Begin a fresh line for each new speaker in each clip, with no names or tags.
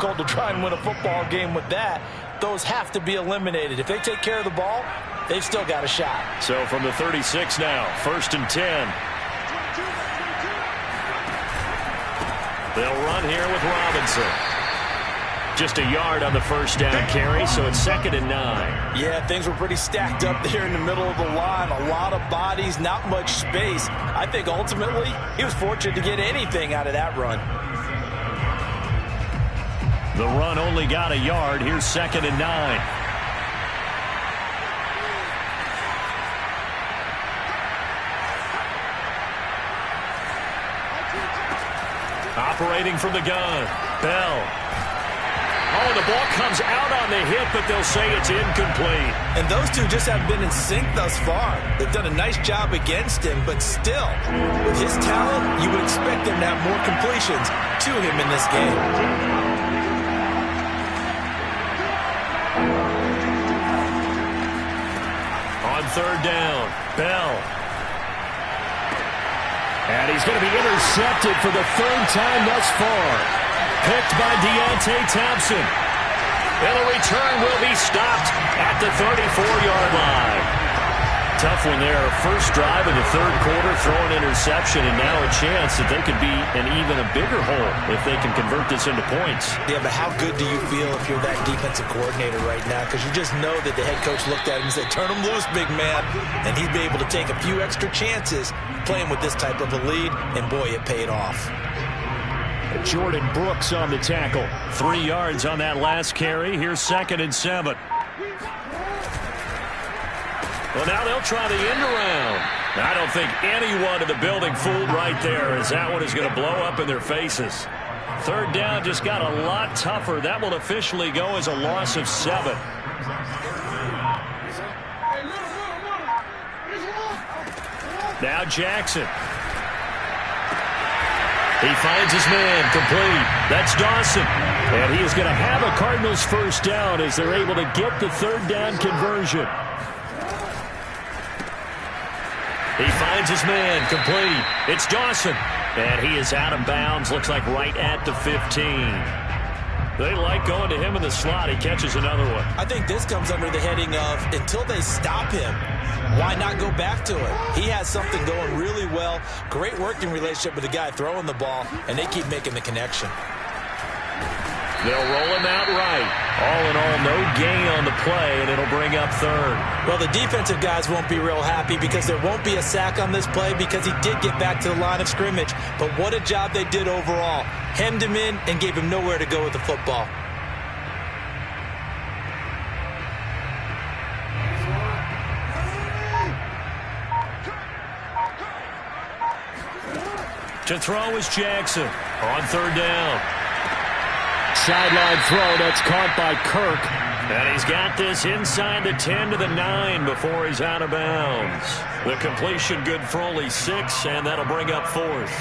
difficult to try and win a football game with that. Those have to be eliminated. If they take care of the ball, they've still got a shot.
So from the 36 now, 1st and 10. They'll run here with Robinson. Just a yard on the first down carry, so it's 2nd and 9.
Yeah, things were pretty stacked up there in the middle of the line. A lot of bodies, not much space. I think ultimately he was fortunate to get anything out of that run.
The run only got a yard. Here's 2nd and 9. Operating from the gun, Bell. Oh, the ball comes out on the hit, but they'll say it's incomplete.
And those two just haven't been in sync thus far. They've done a nice job against him, but still, with his talent, you would expect them to have more completions to him in this game.
On 3rd down, Bell. And he's going to be intercepted for the 3rd time thus far. Picked by Deontay Thompson. And the return will be stopped at the 34-yard line. Tough one there. First drive of the 3rd quarter, throw an interception, and now a chance that they could be in even a bigger hole if they can convert this into points.
Yeah, but how good do you feel if you're that defensive coordinator right now? Because you just know that the head coach looked at him and said, turn him loose, big man. And he'd be able to take a few extra chances playing with this type of a lead, and boy, it paid off.
Jordan Brooks on the tackle. 3 yards on that last carry. Here's 2nd and 7. Well, now they'll try the end around. I don't think anyone in the building fooled right there, as that one is going to blow up in their faces. 3rd down just got a lot tougher. That will officially go as a loss of 7. Now Jackson. He finds his man, complete. That's Dawson. And he is going to have a Cardinals first down as they're able to get the 3rd down conversion. He finds his man, complete. It's Dawson. And he is out of bounds, looks like right at the 15. They like going to him in the slot. He catches another one.
I think this comes under the heading of until they stop him, why not go back to it? He has something going really well. Great working relationship with the guy throwing the ball, and they keep making the connection.
They'll roll him out right. All in all, no gain on the play, and it'll bring up 3rd.
Well, the defensive guys won't be real happy because there won't be a sack on this play because he did get back to the line of scrimmage. But what a job they did overall. Hemmed him in and gave him nowhere to go with the football.
To throw is Jackson on 3rd down. Sideline throw, that's caught by Kirk. And he's got this inside the 10 to the 9 before he's out of bounds. The completion good for only 6, and that'll bring up 4th.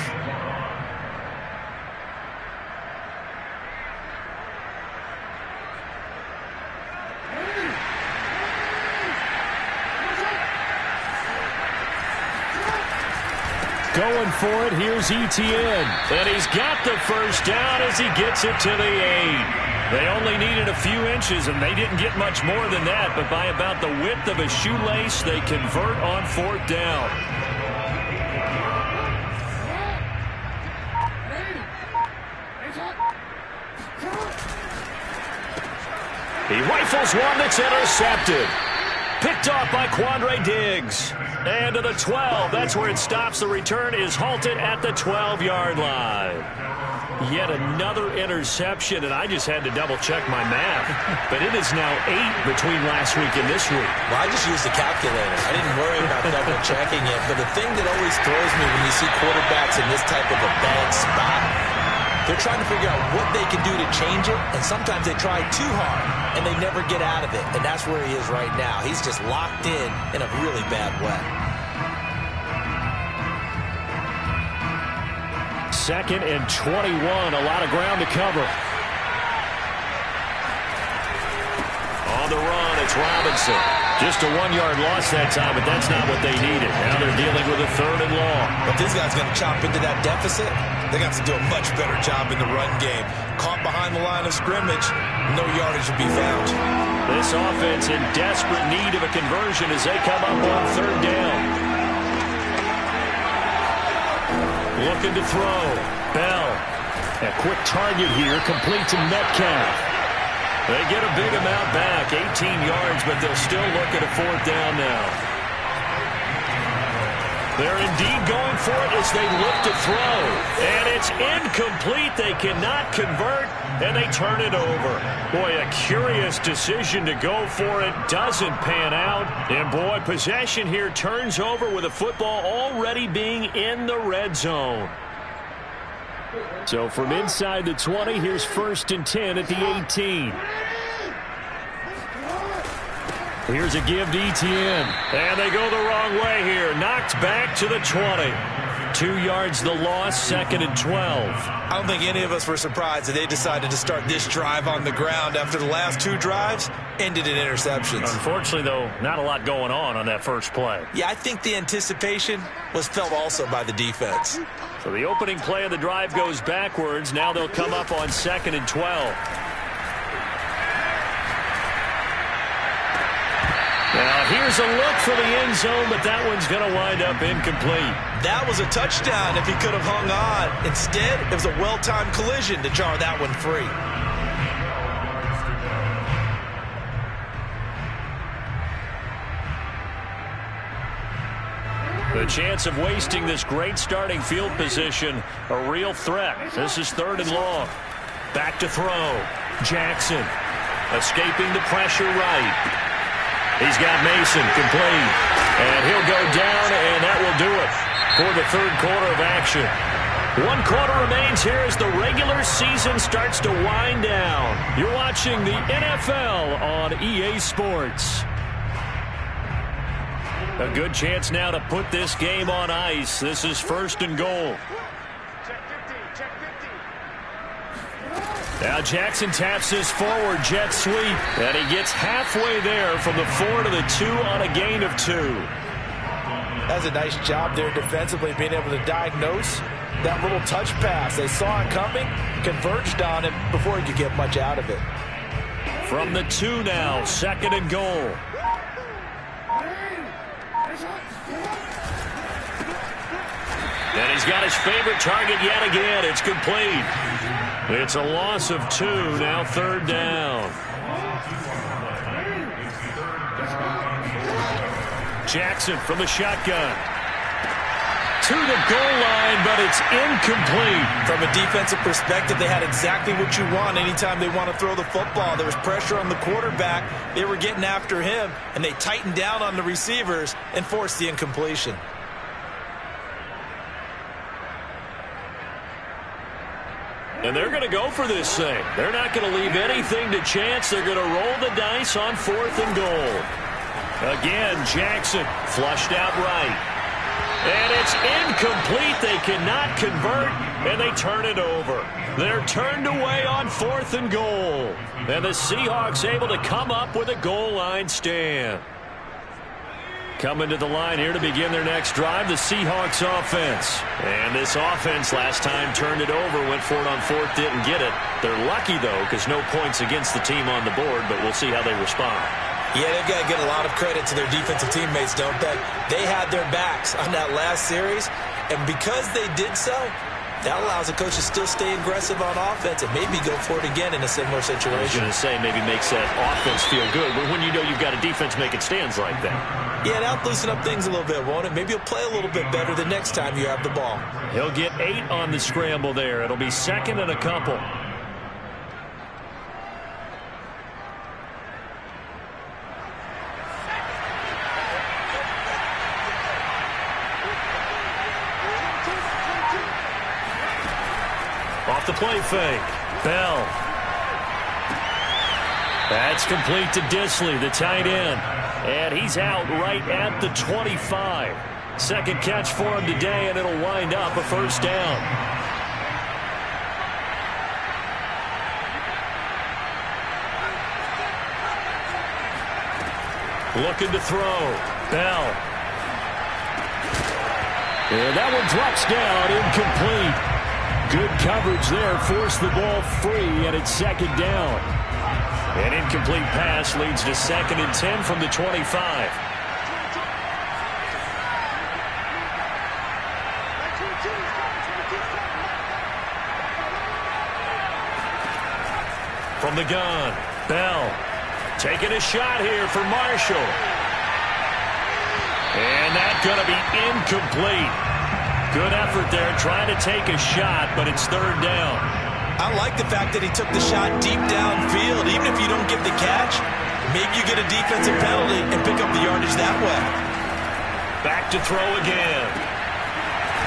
Going for it, here's Etienne. And he's got the first down as he gets it to the 8. They only needed a few inches, and they didn't get much more than that. But by about the width of a shoelace, they convert on 4th down. He rifles one that's intercepted. Picked off by Quandre Diggs. And to the 12. That's where it stops. The return is halted at the 12-yard line. Yet another interception, and I just had to double-check my math. But it is now 8 between last week and this week.
Well, I just used the calculator. I didn't worry about double-checking it. But the thing that always throws me when you see quarterbacks in this type of a bad spot, they're trying to figure out what they can do to change it, and sometimes they try too hard, and they never get out of it. And that's where he is right now. He's just locked in a really bad way.
2nd and 21, a lot of ground to cover. On the run, it's Robinson. Just a 1-yard loss that time, but that's not what they needed. Now they're dealing with a 3rd and long.
But this guy's going to chop into that deficit. They got to do a much better job in the run game. Caught behind the line of scrimmage, no yardage would be found.
This offense in desperate need of a conversion as they come up on third down. Looking to throw. Bell. A quick target here, complete to Metcalf. They get a big amount back, 18 yards, but they'll still look at a fourth down now. They're indeed going for it as they look to throw. And it's incomplete. They cannot convert, and they turn it over. Boy, a curious decision to go for it. Doesn't pan out. And, boy, possession here turns over with the football already being in the red zone. So from inside the 20, here's 1st and 10 at the 18. Here's a give to Etienne. And they go the wrong way here. Knocked back to the 20. 2 yards the loss, 2nd and 12.
I don't think any of us were surprised that they decided to start this drive on the ground after the last 2 drives ended in interceptions.
Unfortunately, though, not a lot going on that first play.
Yeah, I think the anticipation was felt also by the defense.
So the opening play of the drive goes backwards. Now they'll come up on 2nd and 12. Now, here's a look for the end zone, but that one's going to wind up incomplete.
That was a touchdown if he could have hung on. Instead, it was a well-timed collision to jar that one free.
The chance of wasting this great starting field position, a real threat. This is 3rd and long. Back to throw. Jackson escaping the pressure right. He's got Mason complete. And he'll go down, and that will do it for the 3rd quarter of action. 1 quarter remains here as the regular season starts to wind down. You're watching the NFL on EA Sports. A good chance now to put this game on ice. This is 1st and goal. Now Jackson taps his forward jet sweep, and he gets halfway there from the 4 to the 2 on a gain of 2.
That's a nice job there defensively, being able to diagnose that little touch pass. They saw it coming, converged on it before he could get much out of it.
From the 2 now, 2nd and goal. And he's got his favorite target yet again. It's complete. It's a loss of 2, now 3rd down. Jackson from the shotgun. To the goal line, but it's incomplete.
From a defensive perspective, they had exactly what you want anytime they want to throw the football. There was pressure on the quarterback. They were getting after him, and they tightened down on the receivers and forced the incompletion.
And they're going to go for this thing. They're not going to leave anything to chance. They're going to roll the dice on 4th and goal. Again, Jackson flushed out right. And it's incomplete. They cannot convert, and they turn it over. They're turned away on 4th and goal. And the Seahawks able to come up with a goal line stand. Coming to the line here to begin their next drive, the Seahawks offense. And this offense last time turned it over, went for it on 4th, didn't get it. They're lucky, though, because no points against the team on the board, but we'll see how they respond.
Yeah, they've got to get a lot of credit to their defensive teammates, don't they? They had their backs on that last series, and because they did so, that allows the coach to still stay aggressive on offense and maybe go for it again in a similar situation.
I was going to say maybe makes that offense feel good, but when you know you've got a defense making stands like that.
Yeah, that'll loosen up things a little bit, won't it? Maybe you'll play a little bit better the next time you have the ball.
He'll get 8 on the scramble there. It'll be 2nd and a couple. Off the play fake. Bell. That's complete to Disley, the tight end. And he's out right at the 25. 2nd catch for him today, and it'll wind up a 1st down. Looking to throw. Bell. And that one drops down, incomplete. Good coverage there. Forced the ball free, and it's second down. An incomplete pass leads to 2nd and 10 from the 25. From the gun, Bell taking a shot here for Marshall. And that's going to be incomplete. Good effort there trying to take a shot, but it's 3rd down.
I like the fact that he took the shot deep downfield. Even if you don't get the catch, maybe you get a defensive penalty and pick up the yardage that way.
Back to throw again.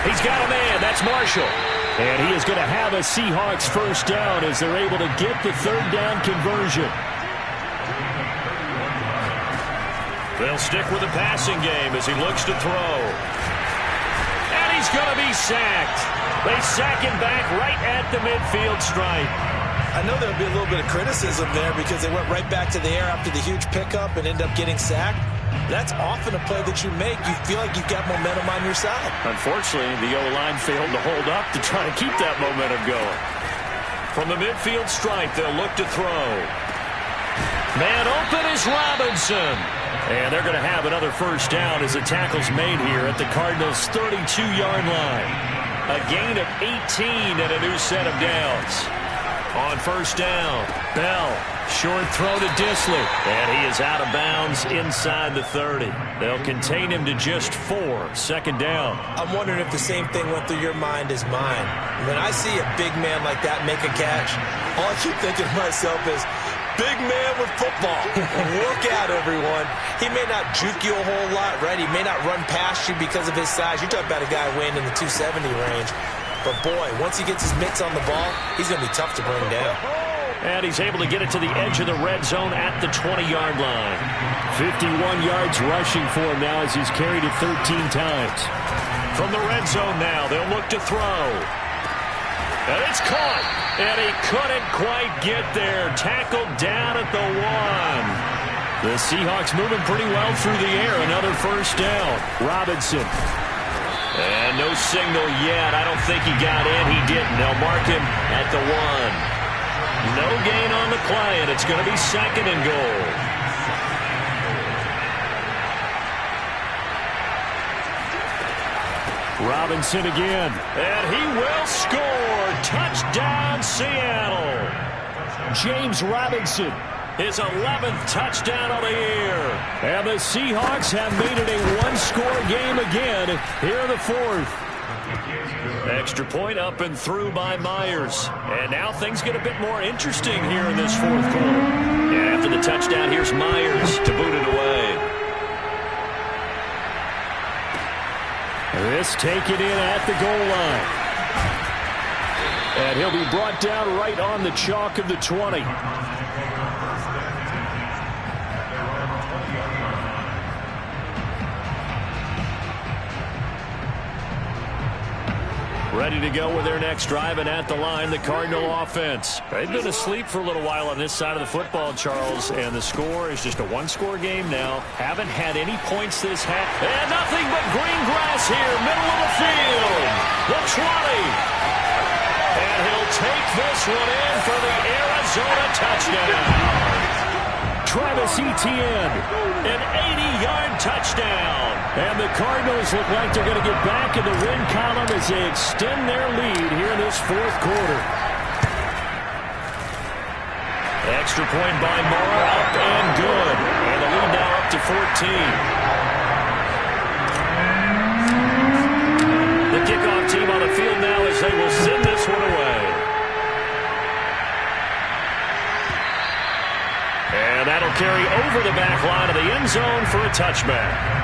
He's got a man. That's Marshall. And he is going to have a Seahawks first down as they're able to get the 3rd down conversion. They'll stick with the passing game as he looks to throw. And he's going to be sacked. They sack him back right at the midfield stripe.
I know there'll be a little bit of criticism there because they went right back to the air after the huge pickup and end up getting sacked. That's often a play that you make. You feel like you've got momentum on your side.
Unfortunately, the O-line failed to hold up to try to keep that momentum going. From the midfield stripe, they'll look to throw. Man open is Robinson. And they're going to have another first down as the tackle's made here at the Cardinals' 32-yard line. A gain of 18 and a new set of downs. On first down, Bell, short throw to Disley. And he is out of bounds inside the 30. They'll contain him to just 4, 2nd down.
I'm wondering if the same thing went through your mind as mine. When I see a big man like that make a catch, all I keep thinking to myself is, big man with football. Look out, everyone. He may not juke you a whole lot, right? He may not run past you because of his size. You're talking about a guy weighing in the 270 range. But, boy, once he gets his mitts on the ball, he's going to be tough to bring down.
And he's able to get it to the edge of the red zone at the 20-yard line. 51 yards rushing for him now as he's carried it 13 times. From the red zone now, they'll look to throw. And it's caught. And he couldn't quite get there. Tackled down at the 1. The Seahawks moving pretty well through the air. Another first down. Robinson. And no signal yet. I don't think he got in. He didn't. They'll mark him at the 1. No gain on the play, and it's going to be 2nd and goal. Robinson again. And he will score. Touchdown, Seattle. James Robinson. His 11th touchdown of the year. And the Seahawks have made it a one-score game again here in the 4th. Extra point up and through by Myers. And now things get a bit more interesting here in this 4th quarter. And after the touchdown, here's Myers to boot it away. This taken in at the goal line. And he'll be brought down right on the chalk of the 20. Ready to go with their next drive, and at the line, the Cardinal offense. They've been asleep for a little while on this side of the football, Charles, and the score is just a one-score game now. Haven't had any points this half. And nothing but green grass here, middle of the field. The 20. And he'll take this one in for the Arizona touchdown. Travis Etienne, an 80-yard touchdown. And the Cardinals look like they're going to get back in the win column as they extend their lead here in this 4th quarter. Extra point by Morrow, up and good. And the lead now up to 14. The kickoff team on the field now as they will send this one away. And that'll carry over the back line of the end zone for a touchback.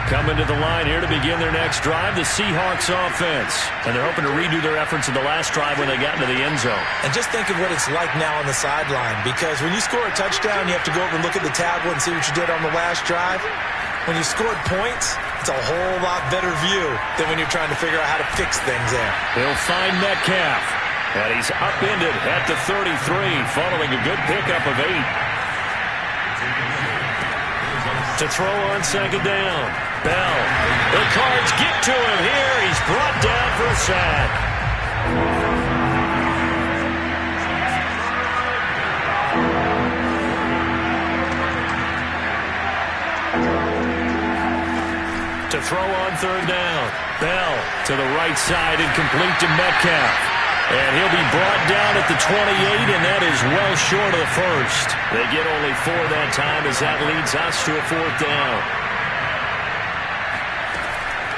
Coming to the line here to begin their next drive, the Seahawks offense. And they're hoping to redo their efforts in the last drive when they got into the end zone.
And just think of what it's like now on the sideline, because when you score a touchdown, you have to go over and look at the tablet and see what you did on the last drive. When you scored points, it's a whole lot better view than when you're trying to figure out how to fix things there.
He'll find Metcalf. And he's upended at the 33, following a good pickup of 8. To throw on second down. Bell. The Cards get to him here. He's brought down for a sack. To throw on third down. Bell to the right side and complete to Metcalf. And he'll be brought down at the 28, and that is well short of the first. They get only 4 that time as that leads us to a fourth down.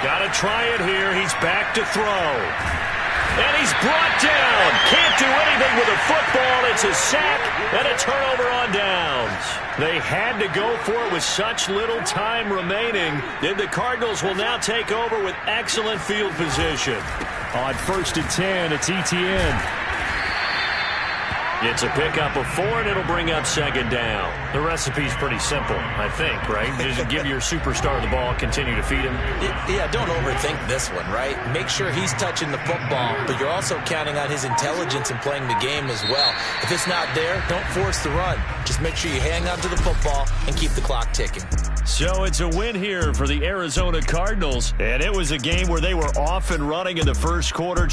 Got to try it here. He's back to throw. And he's brought down. Can't do anything with a football. It's a sack and a turnover on downs. They had to go for it with such little time remaining. And the Cardinals will now take over with excellent field position. On 1st and 10, it's ETN. It's a pickup of 4, and it'll bring up second down. The recipe's pretty simple, I think, right? Just give your superstar the ball, continue to feed him.
Yeah, don't overthink this one, right? Make sure he's touching the football, but you're also counting on his intelligence in playing the game as well. If it's not there, don't force the run. Just make sure you hang on to the football and keep the clock ticking.
So it's a win here for the Arizona Cardinals, and it was a game where they were off and running in the first quarter.